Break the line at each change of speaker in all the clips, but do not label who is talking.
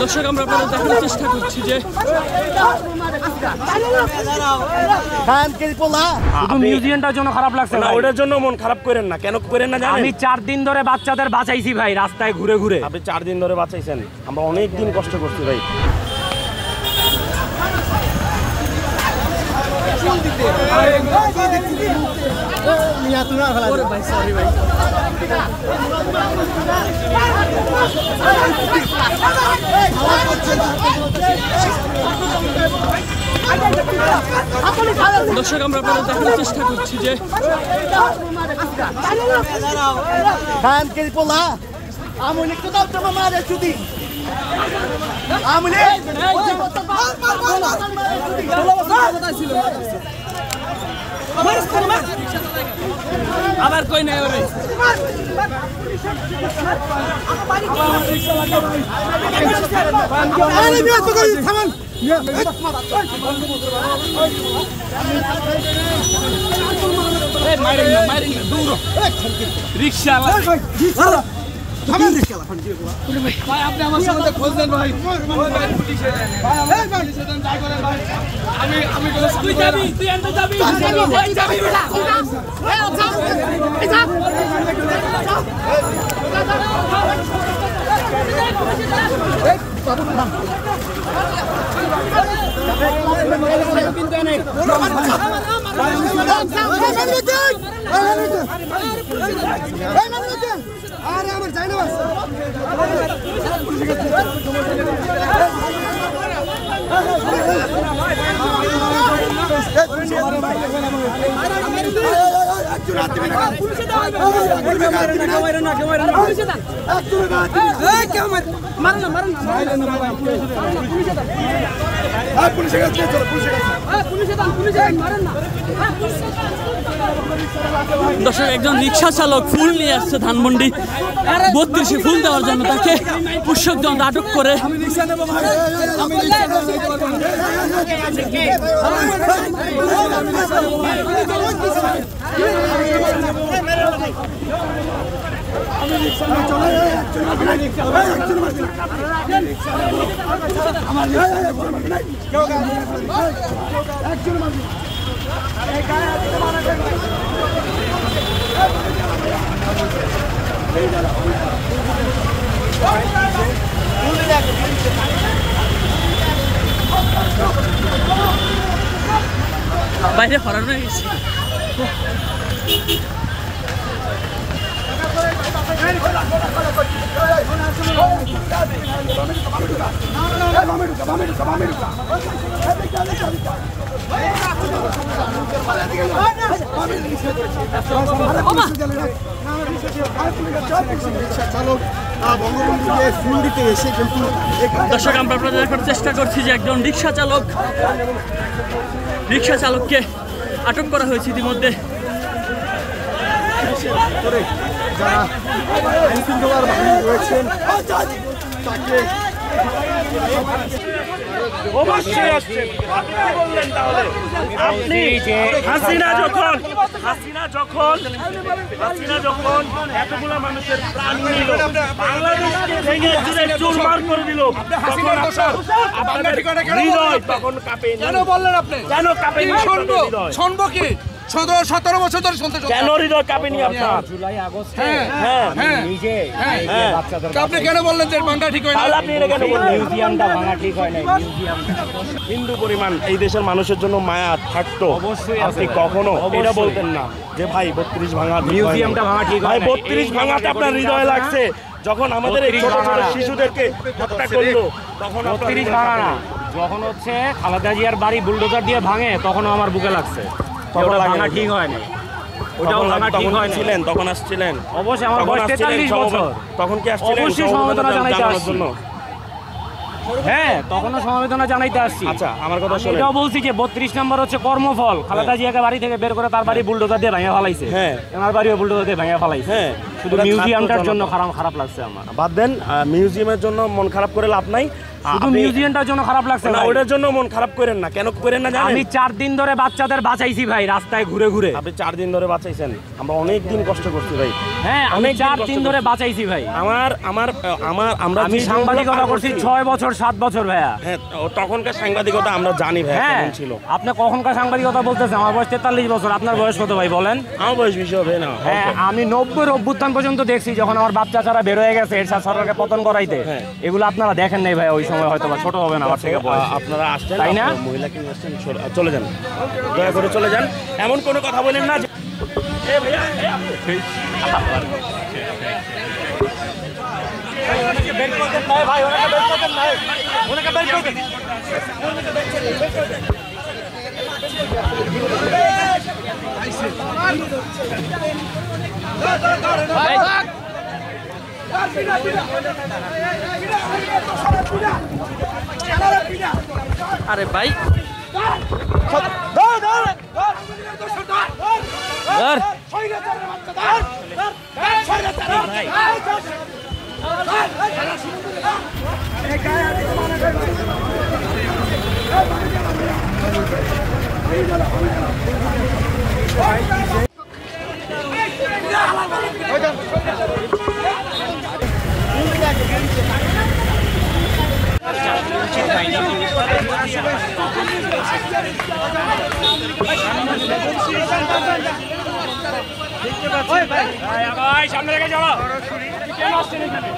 দর্শক আমরা আপনাদের দেখার চেষ্টা করছি যে
মিউজিয়ামটার জন্য খারাপ লাগছে না,
ওটার জন্য মন খারাপ করেন না। কেন করেন না জানেন?
আমি 4 দিন ধরে বাচ্চাদের বাঁচাইছি ভাই, রাস্তায় ঘুরে ঘুরে।
আপনি 4 দিন ধরে বাঁচাইছেন, আমরা অনেক দিন কষ্ট করছি ভাই।
দর্শক আমরা আপনাদের দেখার চেষ্টা করছি যে আবার কই নাই ওরে রিক্সা ভাই আপনি আমার সাথে খোঁজ দেন ভাই আমি তুই যাবি, তুই আনতে যাবি, যাবি আরে আমার যাই না দর্শক একজন রিক্সা চালক ফুল নিয়ে আসছে ধানমন্ডি 32-এ ফুল দেওয়ার জন্য, তাকে পুষ্যকজন আটক করে বাইরে হরানো হয়ে গেছে। দর্শক আমরা আপনাদের দেখার চেষ্টা করছি যে একজন রিক্সা চালককে আটক করা হয়েছে ইতিমধ্যে।
যারা আইন শৃঙ্খলার বাহিনী রয়েছেন তাকে
অবশ্যই আসছেন। আপনি কি বললেন তাহলে? আপনি যে হাসিনা যখন এতগুলো মানুষের প্রাণ নিল, বাংলাদেশকে ভেঙে চুরে চুরমার করে দিল, তখন আপনাদের হৃদয় তখন কাঁপেনি।
কেন বললেন আপনি?
কেন কাঁপেনি?
শুনবো কি 17 বছর ধরে শুনতে
কেন হৃদয় কাঁপেনি আপনার?
জুলাই আগস্ট
নিজে
আপনি কেন বললেন যে ভাঙা ঠিক হয় না?
আপনি এটা কেন বললেন?
মিউজিয়ামটা ভাঙা ঠিক হয় নাই।
হিন্দু পরিমাণ এই দেশের মানুষের জন্য মায়া থাকতো,
অবশ্যই
আপনি কখনো এটা বলতেন না যে ভাই 32 ভাঙা
মিউজিয়ামটা ভাঙা ঠিক
ভাই
হয় নাই।
32 ভাঙাতে আপনার হৃদয় লাগছে। যখন আমাদের এই ছোট ছোট শিশুদেরকে হত্যা করলো তখন
32 ভাঙা না, যখন হচ্ছে খালেদা জিয়ার বাড়ি বুলডোজার দিয়ে ভাঙে তখনও আমার বুকে লাগছে। ওটা ভাঙা ঠিক হয় নাই, ওটাও ভাঙা ঠিক হয় নাই।
ছিলেন তখন আসছিলেন?
অবশ্যই আমার বয়স 43 বছর।
তখন কি আসছিলেন
অবশ্যই সমবেদনা জানাইতে
জানানোর
আসছি।
জন্য?
হ্যাঁ, তখনও সমবেদনা জানাইতে আসছি।
আচ্ছা আমার কথা শুনুন।
এটাও বলছি যে 32 নম্বর হচ্ছে কর্মফল। খালেদা জিয়াকে বাড়ি থেকে বের করে তার বাড়ি বুলডোজার দিয়ে ভেঙে ফেলাইছে।
হ্যাঁ,
আমার বাড়িও বুলডোজার দিয়ে ভেঙে ফেলাইছে।
হ্যাঁ,
শুধু মিউজিয়ামটার জন্য খারাপ লাগছে আমার।
বাদ দেন, মিউজিয়ামের জন্য মন খারাপ করে লাভ নাই।
শুধু মিউজিয়ামটার জন্য খারাপ লাগছে
না,
ভাই।
ওটার জন্য মন খারাপ করেন না। কেন করেন না জানেন?
আমি 4 দিন ধরে বাচ্চাদের বাঁচাইছি ভাই, রাস্তায় ঘুরে ঘুরে।
আপনি 4 দিন ধরে বাঁচাইছেন, আমরা অনেক দিন কষ্ট করছি ভাই।
হ্যাঁ আমি 4-3 ধরে বাঁচাইছি ভাই।
আমরা
আমি সাংবাদিকতা করছি 6 বছর 7 বছর ভাইয়া।
হ্যাঁ তখনকার সাংবাদিকতা আমরা জানি ভাই
হ্যাঁ
কেমন ছিল।
আপনি কখনকার সাংবাদিকতা বলতেছেন? আমার বয়স 43 বছর, আপনার বয়স কত ভাই বলেন?
আমার বয়স বেশি হবে না।
হ্যাঁ আমি 90-এর অভ্যুত্থান পর্যন্ত দেখছি, যখন আমার বাপ চাচারা বের হয়ে গেছে এরশাদ সরকারকে পতন করাইতে।
হ্যাঁ।
এগুলো আপনারা দেখেন নাই ভাই, ওই সময় হয়তো বা ছোট হবে না আমার থেকে বয়স।
আপনারা আসছেন,
তাই না?
আপনারা মহিলাকে নিয়ে আসছেন, চলে যান, দয়া করে চলে যান। এমন কোনো কথা বলেন না যে
আরে ভাই
সামনে রেখে চলো। কেন আসছেন এখানে?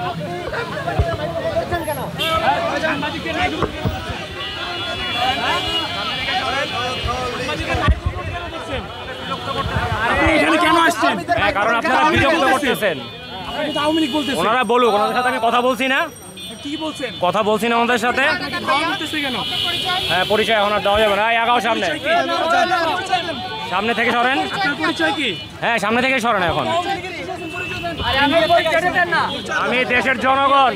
আপনি এখানে কেন আসছেন? কারণ আপনারা বিরক্ত করতেছেন।
আওয়ামী লীগ বলতেছে।
ওনারা বলুক, ওনাদের সাথে আমি কথা বলছি না।
কি বলছেন?
কথা বলছি না ওনাদের সাথে।
কেন?
হ্যাঁ পরিচয় এখন আর দেওয়া যাবে না। আগাও সামনে, সামনে থেকে সরেন।
আপনার পরিচয় কি?
হ্যাঁ সামনে থেকে সরেন এখন। আমি দেশের জনগণ।